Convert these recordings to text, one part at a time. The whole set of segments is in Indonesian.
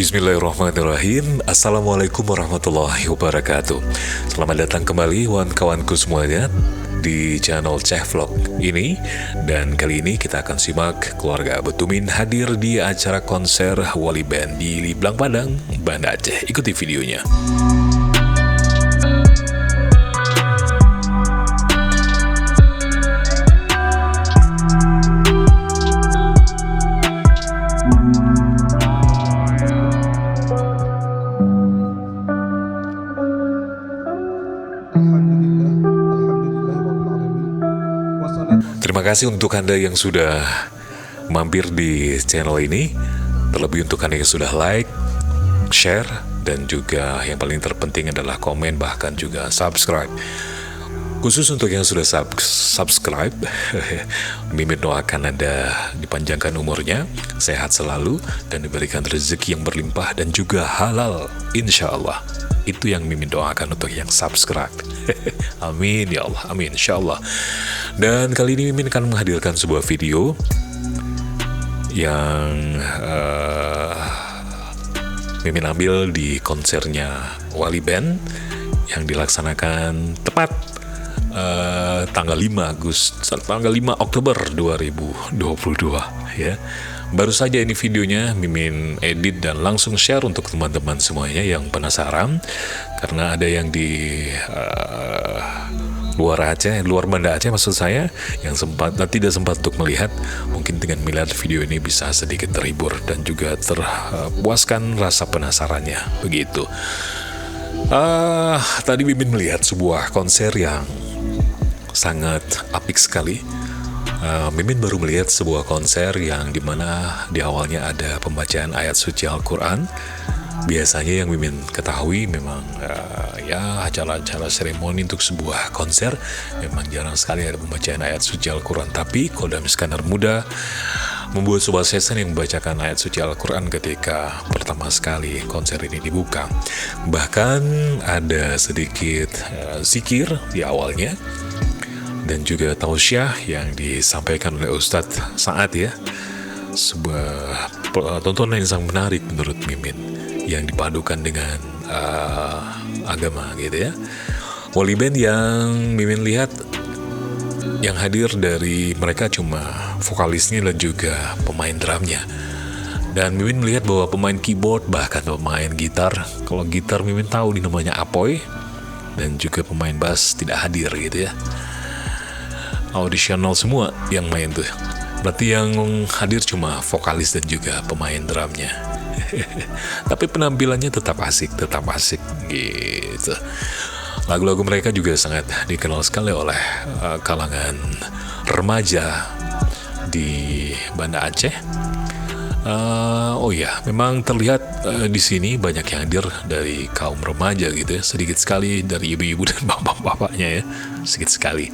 Bismillahirrahmanirrahim. Assalamualaikum warahmatullahi wabarakatuh. Selamat datang kembali kawan-kawanku semuanya di channel Ceh Vlog ini. Dan kali ini kita akan simak keluarga Butumin hadir di acara konser Wali Band di Liblang Padang, Banda Aceh. Ikuti videonya. Terima kasih untuk Anda yang sudah mampir di channel ini. Terlebih untuk Anda yang sudah like, share, dan juga yang paling terpenting adalah komen, bahkan juga subscribe. Khusus untuk yang sudah subscribe, Mimin doakan Anda dipanjangkan umurnya, sehat selalu, dan diberikan rezeki yang berlimpah dan juga halal, insya Allah. Itu yang Mimin doakan untuk yang subscribe. Amin ya Allah, amin insya Allah. Dan kali ini Mimin akan menghadirkan sebuah video yang Mimin ambil di konsernya Wali Band yang dilaksanakan tepat tanggal 5 Oktober 2022 ya. Baru saja ini videonya Mimin edit dan langsung share untuk teman-teman semuanya yang penasaran, karena ada yang di luar Banda Aceh maksud saya, yang tidak sempat untuk melihat. Mungkin dengan melihat video ini bisa sedikit terhibur dan juga terpuaskan rasa penasarannya begitu. Tadi Mimin melihat sebuah konser yang sangat apik sekali. Mimin baru melihat sebuah konser yang dimana di awalnya ada pembacaan ayat suci Al-Quran. Biasanya yang Mimin ketahui memang ya acara-acara seremoni untuk sebuah konser memang jarang sekali ada pembacaan ayat suci Al-Quran. Tapi Kodam Iskandar Muda membuat sebuah sesi yang membacakan ayat suci Al-Quran ketika pertama sekali konser ini dibuka. Bahkan ada sedikit zikir di awalnya, dan juga tausiah yang disampaikan oleh Ustadz Saad ya. Sebuah tontonan yang sangat menarik menurut Mimin, yang dipadukan dengan agama gitu ya. Wali Band yang Mimin lihat, yang hadir dari mereka cuma vokalisnya dan juga pemain drumnya. Dan Mimin melihat bahwa pemain keyboard, bahkan pemain gitar, kalau gitar Mimin tahu namanya Apoy, dan juga pemain bass tidak hadir gitu ya. Audisional semua yang main tuh. Berarti yang hadir cuma vokalis dan juga pemain drumnya. Tapi penampilannya tetap asik gitu. Lagu-lagu mereka juga sangat dikenal sekali oleh kalangan remaja di Banda Aceh. Oh ya, memang terlihat di sini banyak yang hadir dari kaum remaja gitu ya. Sedikit sekali dari ibu-ibu dan bapak-bapaknya ya. Sedikit sekali.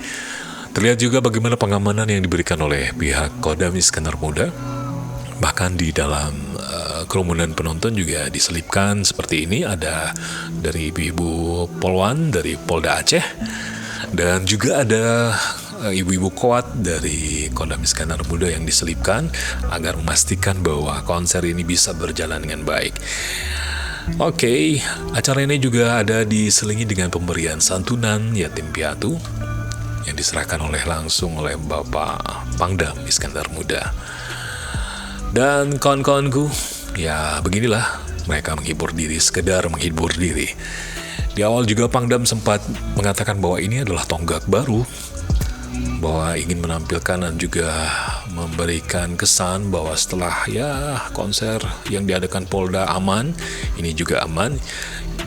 Terlihat juga bagaimana pengamanan yang diberikan oleh pihak Kodam Iskandar Muda. Bahkan di dalam kerumunan penonton juga diselipkan seperti ini. Ada dari ibu-ibu Polwan dari Polda Aceh, dan juga ada ibu-ibu Koat dari Kodam Iskandar Muda yang diselipkan agar memastikan bahwa konser ini bisa berjalan dengan baik. Oke, acara ini juga ada diselingi dengan pemberian santunan yatim piatu yang diserahkan langsung oleh Bapak Pangdam Iskandar Muda. Dan kawan-kawanku, ya beginilah mereka menghibur diri, sekedar menghibur diri. Di awal juga Pangdam sempat mengatakan bahwa ini adalah tonggak baru, bahwa ingin menampilkan dan juga memberikan kesan bahwa setelah ya konser yang diadakan Polda aman, ini juga aman,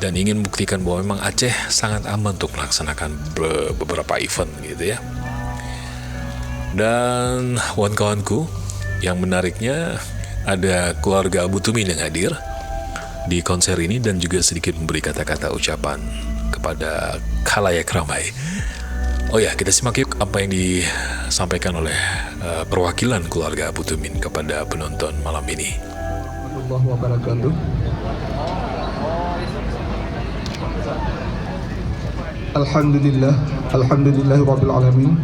dan ingin membuktikan bahwa memang Aceh sangat aman untuk melaksanakan beberapa event gitu ya. Dan kawan-kawanku, yang menariknya ada keluarga Butumin yang hadir di konser ini dan juga sedikit memberi kata-kata ucapan kepada khalayak ramai. Oh ya, kita simak yuk apa yang disampaikan oleh perwakilan keluarga Butumin kepada penonton malam ini. Warahmatullahi wabarakatuh. Alhamdulillahirabbil alamin.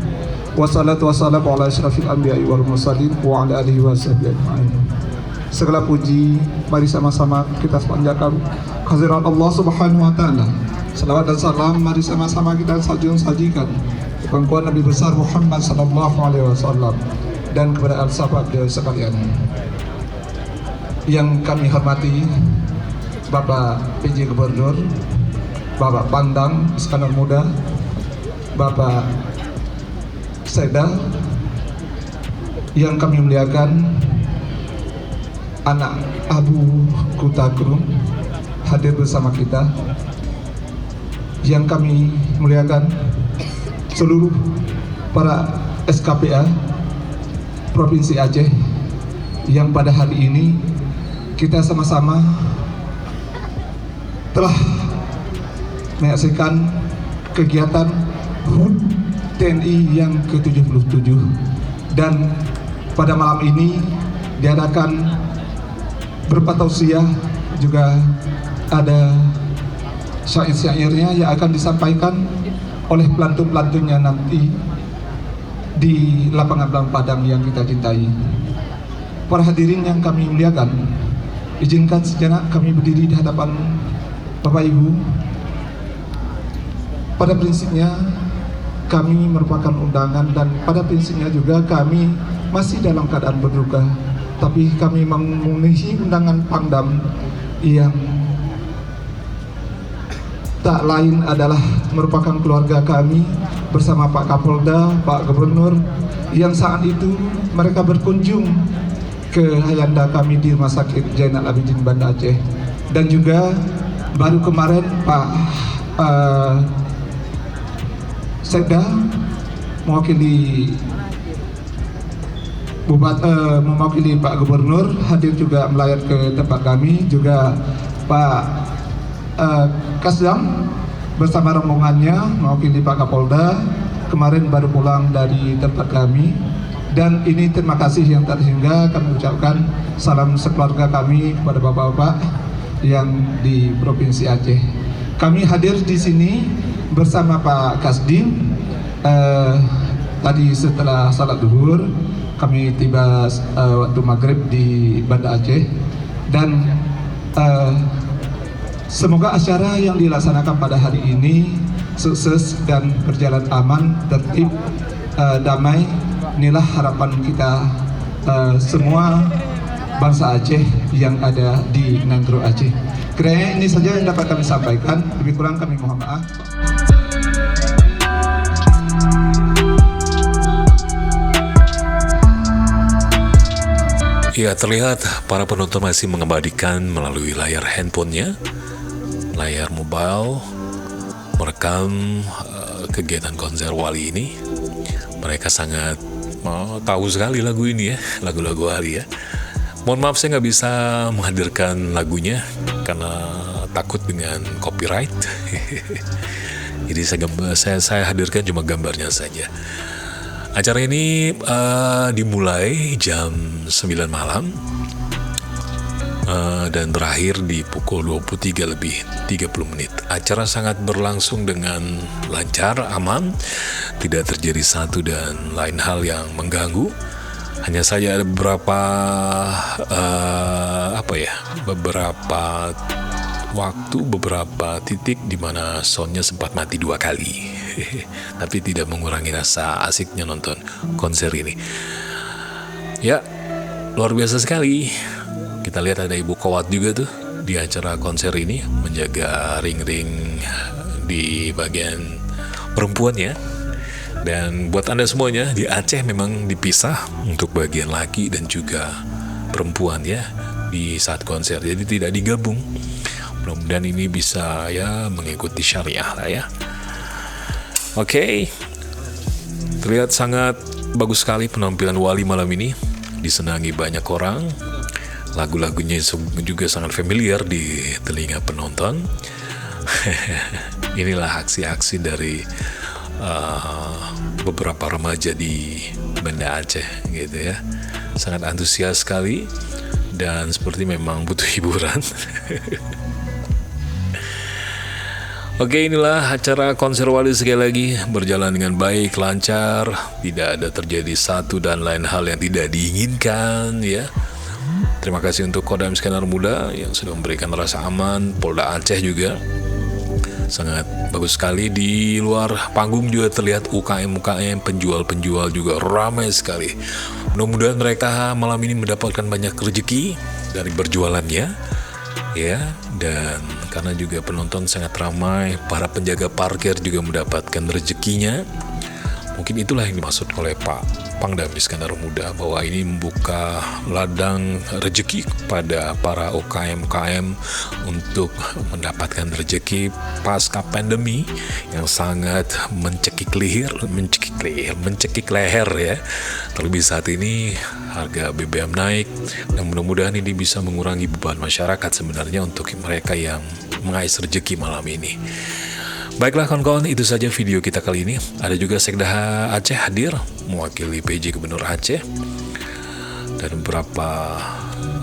Wassalatu wassalamu ala asyrafil anbiya'i wal mursalin wa ala alihi wa sahbihi ajma'in. segala puji mari sama-sama kita panjatkan kehadirat Allah Subhanahu wa taala. Salawat dan salam mari sama-sama kita sajikan pengkuan Nabi besar Muhammad sallallahu alaihi wasallam dan kepada sahabat sekalian. Yang kami hormati Bapak PJ Gubernur, Bapak Pangdam Iskandar Muda, Bapak Sekda, yang kami muliakan anak Abu Kutakrung hadir bersama kita, yang kami muliakan seluruh para SKPA Provinsi Aceh yang pada hari ini kita sama-sama telah menyaksikan kegiatan HUT TNI yang ke-77, dan pada malam ini diadakan berupa tausiah, juga ada syair-syairnya yang akan disampaikan oleh pelantun-pelantunnya nanti di lapangan Padang yang kita cintai. Para hadirin yang kami muliakan, izinkan sejenak kami berdiri di hadapan Bapak Ibu. Pada prinsipnya kami merupakan undangan, dan pada prinsipnya juga kami masih dalam keadaan berduka, tapi kami memenuhi undangan Pangdam yang tak lain adalah merupakan keluarga kami bersama Pak Kapolda, Pak Gubernur, yang saat itu mereka berkunjung ke Hayanda kami di Rumah Sakit Zainal Abidin Banda Aceh, dan juga baru kemarin Pak Sekda mewakili Pak Gubernur hadir juga melayat ke tempat kami, juga Pak Kasdam bersama rombongannya mewakili Pak Kapolda kemarin baru pulang dari tempat kami. Dan ini terima kasih yang tak terhingga kami ucapkan salam sekeluarga kami kepada bapak-bapak yang di Provinsi Aceh. Kami hadir di sini bersama Pak Kasdim. Tadi setelah salat zuhur kami tiba waktu maghrib di Banda Aceh, dan semoga acara yang dilaksanakan pada hari ini sukses dan berjalan aman, tertib, damai. Inilah harapan kita semua bangsa Aceh yang ada di Nanggroe Aceh. Kiranya ini saja yang dapat kami sampaikan, lebih kurang kami mohon maaf. Ya, terlihat para penonton masih mengabadikan melalui layar handphonenya, layar mobile, merekam kegiatan konser Wali ini. Mereka sangat tahu sekali lagu ini ya, lagu-lagu Wali ya. Mohon maaf saya nggak bisa menghadirkan lagunya karena takut dengan copyright. Jadi saya hadirkan cuma gambarnya saja. Acara ini dimulai jam 9 malam dan berakhir di pukul 23:30. Acara sangat berlangsung dengan lancar, aman, tidak terjadi satu dan lain hal yang mengganggu. Hanya saja ada beberapa beberapa waktu, beberapa titik di mana soundnya sempat mati 2 kali. Tapi tidak mengurangi rasa asiknya nonton konser ini. Ya, luar biasa sekali. Kita lihat ada Ibu Kowat juga tuh di acara konser ini, menjaga ring-ring di bagian perempuan ya. Dan buat Anda semuanya, di Aceh memang dipisah untuk bagian laki dan juga perempuan ya di saat konser. Jadi tidak digabung. Mudah-mudahan ini bisa ya mengikuti syariah lah ya. Oke. Terlihat sangat bagus sekali penampilan Wali malam ini. Disenangi banyak orang. Lagu-lagunya juga sangat familiar di telinga penonton. Inilah aksi-aksi dari beberapa remaja di Banda Aceh gitu ya. Sangat antusias sekali dan seperti memang butuh hiburan. Oke, inilah acara konser Wali sekali lagi berjalan dengan baik, lancar, tidak ada terjadi satu dan lain hal yang tidak diinginkan ya. Terima kasih untuk Kodam Iskandar Muda yang sudah memberikan rasa aman. Polda Aceh juga sangat bagus sekali. Di luar panggung juga terlihat UKM-UKM, penjual-penjual juga ramai sekali. Mudah-mudahan mereka malam ini mendapatkan banyak rezeki dari berjualannya, ya. Dan karena juga penonton sangat ramai, para penjaga parkir juga mendapatkan rezekinya. Mungkin itulah yang dimaksud oleh Pak Pangdam Iskandar Muda, bahwa ini membuka ladang rezeki kepada para UKM-UKM untuk mendapatkan rezeki pasca pandemi yang sangat mencekik leher ya. Terlebih saat ini harga BBM naik, dan mudah-mudahan ini bisa mengurangi beban masyarakat sebenarnya untuk mereka yang mengais rezeki malam ini. Baiklah kawan-kawan, itu saja video kita kali ini. Ada juga Sekda Aceh hadir mewakili PJ Gubernur Aceh dan beberapa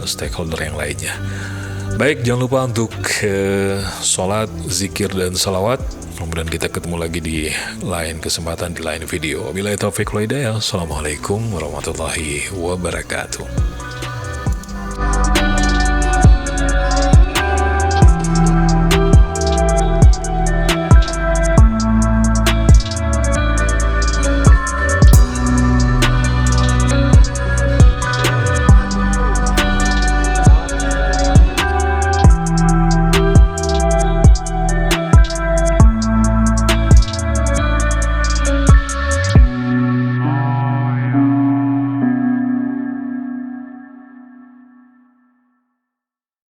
stakeholder yang lainnya. Baik, jangan lupa untuk sholat, zikir, dan salawat. Kemudian kita ketemu lagi di lain kesempatan, di lain video. Wabillahi taufiq wal hidayah. Assalamualaikum warahmatullahi wabarakatuh.